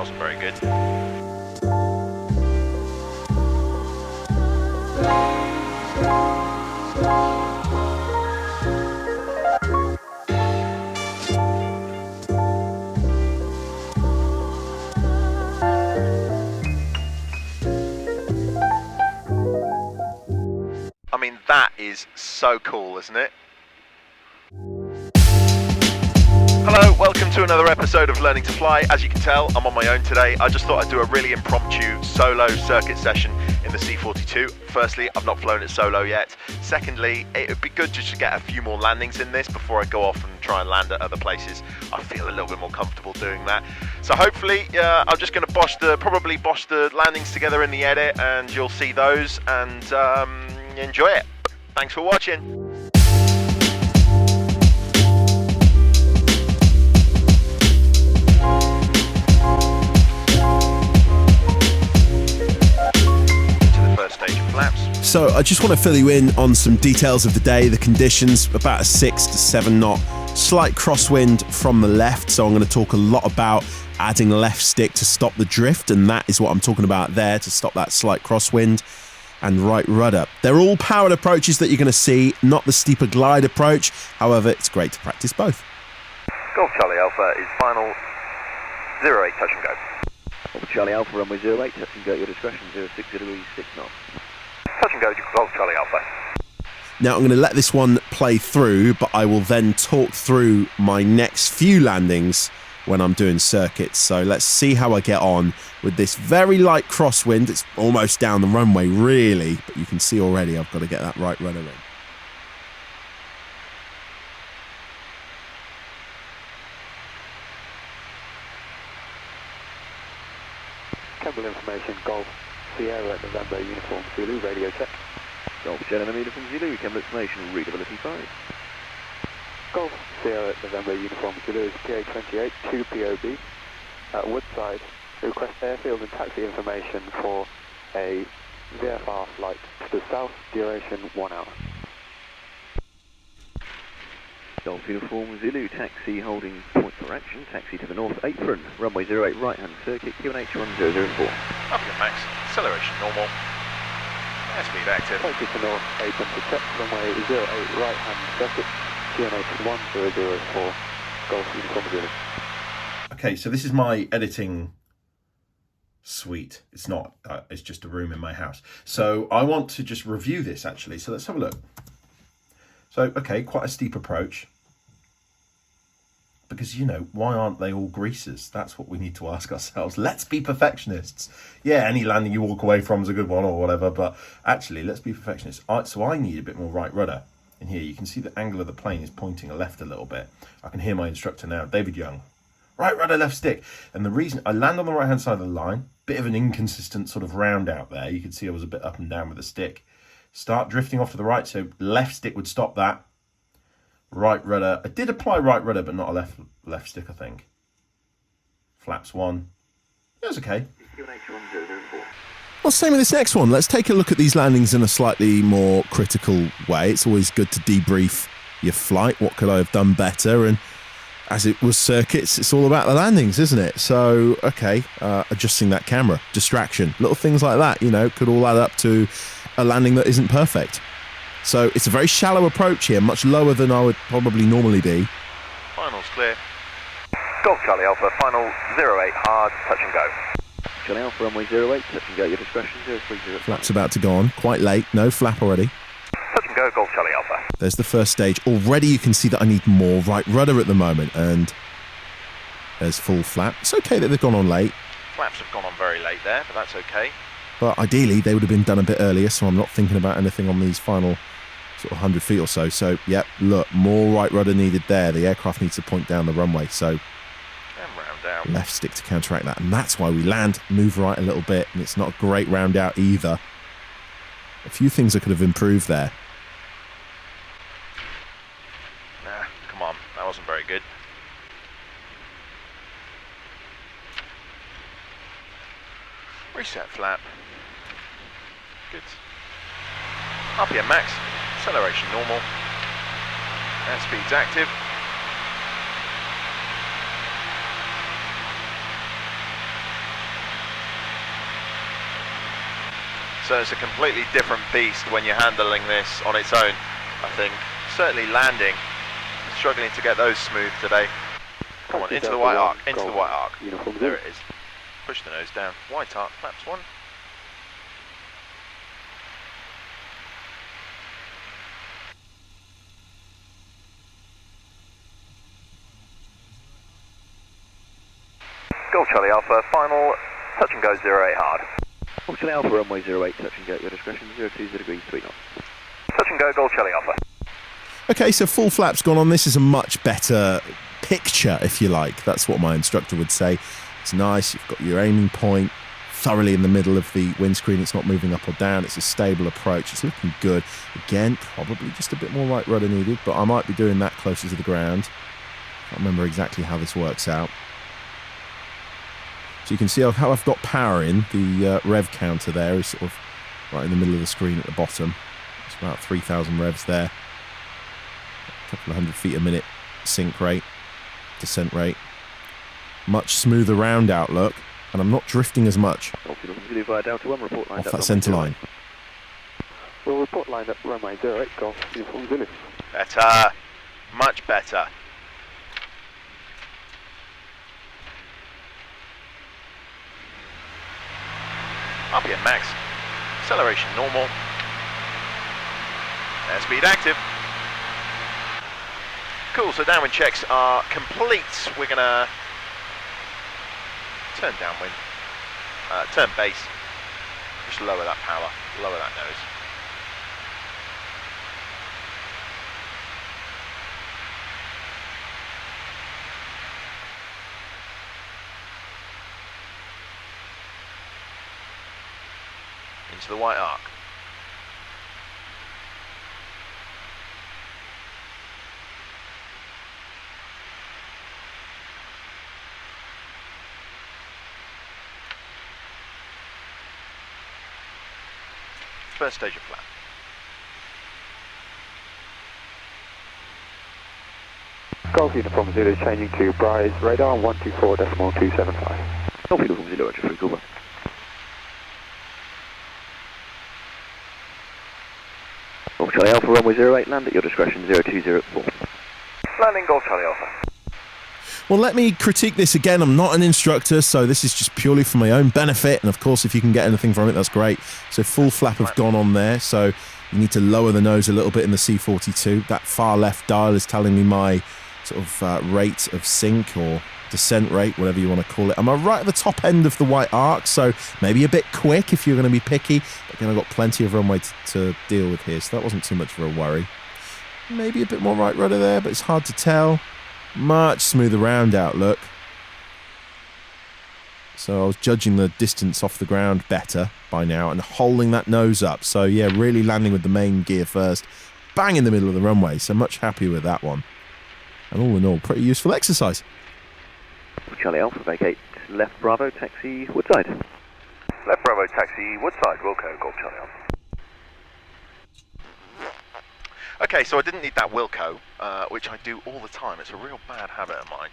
wasn't very good. I mean, that is so cool, isn't it? Hello, welcome to another episode of Learning to Fly. As you can tell, I'm on my own today. I just thought I'd do a really impromptu solo circuit session in the C42. Firstly, I've not flown it solo yet. Secondly, it would be good just to get a few more landings in this before I go off and try and land at other places. I feel a little bit more comfortable doing that. So hopefully, I'm just going to probably bosh the landings together in the edit, and you'll see those and enjoy it. Thanks for watching. So I just want to fill you in on some details of the day, the conditions, about a 6 to 7 knot, slight crosswind from the left. So I'm going to talk a lot about adding left stick to stop the drift, and that is what I'm talking about there, to stop that slight crosswind, and right rudder. They're all powered approaches that you're going to see, not the steeper glide approach. However, it's great to practice both. Golf Charlie Alpha is final 08, touch and go. Golf Charlie Alpha, runway 08, touch and go at your discretion, 060 degrees, 6 knots. Touch and go, Golf Charlie Alpha. Now I'm going to let this one play through, but I will then talk through my next few landings when I'm doing circuits. So let's see how I get on with this very light crosswind. It's almost down the runway really, but you can see already I've got to get that right rudder in. Campbell information, Golf Sierra November Uniform Zulu, radio check. Golf Sierra Uniform Zulu, Campbell information, readability 5. Golf Sierra November Uniform Zulu is PA28, 2 POB. At Woodside, request airfield and taxi information for a VFR flight to the south, duration 1 hour. Golf Uniform Zulu, taxi holding point for action, taxi to the north apron, runway 08 right hand circuit, QNH 1004. Up again, Max. Acceleration normal. Airspeed active. Taxi to north apron to check, runway 08 right hand circuit, QNH 1004, Golf Uniform Zulu. Okay, so this is my editing suite. It's not, it's just a room in my house. So I want to just review this actually. So let's have a look. So, okay, quite a steep approach. Because, you know, why aren't they all greasers? That's what we need to ask ourselves. Let's be perfectionists. Yeah, any landing you walk away from is a good one or whatever, but actually, let's be perfectionists. So I need a bit more right rudder. In here, you can see the angle of the plane is pointing left a little bit. I can hear my instructor now, David Young. Right rudder, left stick. And the reason I land on the right-hand side of the line, bit of an inconsistent sort of round out there. You can see I was a bit up and down with the stick. Start drifting off to the right, so left stick would stop that. Right rudder. I did apply right rudder, but not a left stick, I think. Flaps 1. It was okay. Well, same with this next one. Let's take a look at these landings in a slightly more critical way. It's always good to debrief your flight. What could I have done better? And as it was circuits, it's all about the landings, isn't it? So, okay, adjusting that camera, distraction, little things like that, you know, could all add up to a landing that isn't perfect. So it's a very shallow approach here, much lower than I would probably normally be. Final's clear. Golf Charlie Alpha, final 08, hard, touch and go. Charlie Alpha, runway 08, touch and go at your discretion, 030. Flap's about to go on, quite late, no flap already. Touch and go, Golf Charlie Alpha. There's the first stage. Already you can see that I need more right rudder at the moment, and there's full flap. It's okay that they've gone on late. Flaps have gone on very late there, but that's okay. But ideally, they would have been done a bit earlier, so I'm not thinking about anything on these final sort of 100 feet or so. So, yep, look, more right rudder needed there. The aircraft needs to point down the runway, so And round out. left stick to counteract that. And that's why we land, move right a little bit, and it's not a great round out either. A few things I could have improved there. Nah, come on, that wasn't very good. Reset flap. Good. RPM max. Acceleration normal. Airspeed's active. . So it's a completely different beast when you're handling this on its own, I think. Certainly landing, struggling to get those smooth today. Come on, into the white arc, into the white arc. There it is. Push the nose down. White arc, flaps 1. Golf Charlie Alpha, final, touch and go 08 hard. Golf Charlie Alpha, runway 08, touch and go at your discretion, 020 degrees, 3 knots. Touch and go, Golf Charlie Alpha. Okay, so full flaps gone on. This is a much better picture, if you like. That's what my instructor would say. It's nice, you've got your aiming point thoroughly in the middle of the windscreen. It's not moving up or down. It's a stable approach. It's looking good. Again, probably just a bit more right rudder needed, but I might be doing that closer to the ground. Can't remember exactly how this works out. So you can see how I've got power in. The rev counter there is sort of right in the middle of the screen at the bottom. It's about 3,000 revs there. A couple of 100 feet a minute sink rate, descent rate. Much smoother round outlook, and I'm not drifting as much off that centre line. We'll report lined up runway 08, Golf Uniform Zulu. Better, much better. RPM max, acceleration normal, airspeed active. Cool, so downwind checks are complete. We're going to turn downwind, turn base, just lower that power, lower that nose. Into the white arc. First stage of flat. Golf Uniform Zulu changing to Bryce radar 124.275. Golf Uniform Zulu, Roger, free Cuba. Golf Charlie Alpha, runway 08, land at your discretion, 0204. Landing Golf Charlie Alpha. Well, let me critique this again. I'm not an instructor, so this is just purely for my own benefit. And of course, if you can get anything from it, that's great. So full flap have gone on there. So you need to lower the nose a little bit in the C42. That far left dial is telling me my sort of rate of sink or descent rate, whatever you want to call it. I'm right at the top end of the white arc, so maybe a bit quick if you're going to be picky. But again, I've got plenty of runway to deal with here, so that wasn't too much of a worry. Maybe a bit more right rudder there, but it's hard to tell. Much smoother round outlook. So I was judging the distance off the ground better by now and holding that nose up. So yeah, really landing with the main gear first. Bang in the middle of the runway. So much happier with that one. And all in all, pretty useful exercise. Charlie Alpha, vacate left Bravo, taxi Woodside. Left Bravo, taxi Woodside, Wilco, Golf Charlie Alpha. Okay, so I didn't need that Wilco, which I do all the time. It's a real bad habit of mine.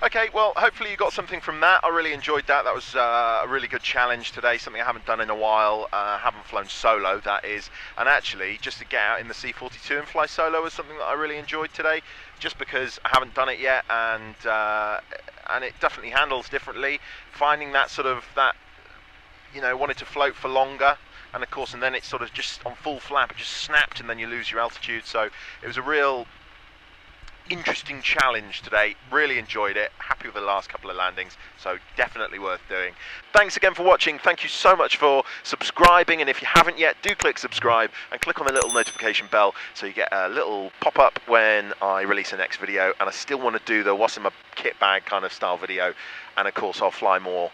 Okay, well, hopefully you got something from that. I really enjoyed that. That was a really good challenge today, something I haven't done in a while. Haven't flown solo, that is. And actually, just to get out in the C42 and fly solo was something that I really enjoyed today, just because I haven't done it yet, and it definitely handles differently. Finding that sort of, wanted to float for longer. And of course, and then it's sort of just on full flap, it just snapped and then you lose your altitude. So it was a real interesting challenge today. Really enjoyed it. Happy with the last couple of landings. So definitely worth doing. Thanks again for watching. Thank you so much for subscribing. And if you haven't yet, do click subscribe and click on the little notification bell so you get a little pop-up when I release the next video. And I still want to do the what's in my kit bag kind of style video. And of course, I'll fly more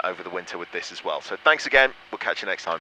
over the winter with this as well. So thanks again. We'll catch you next time.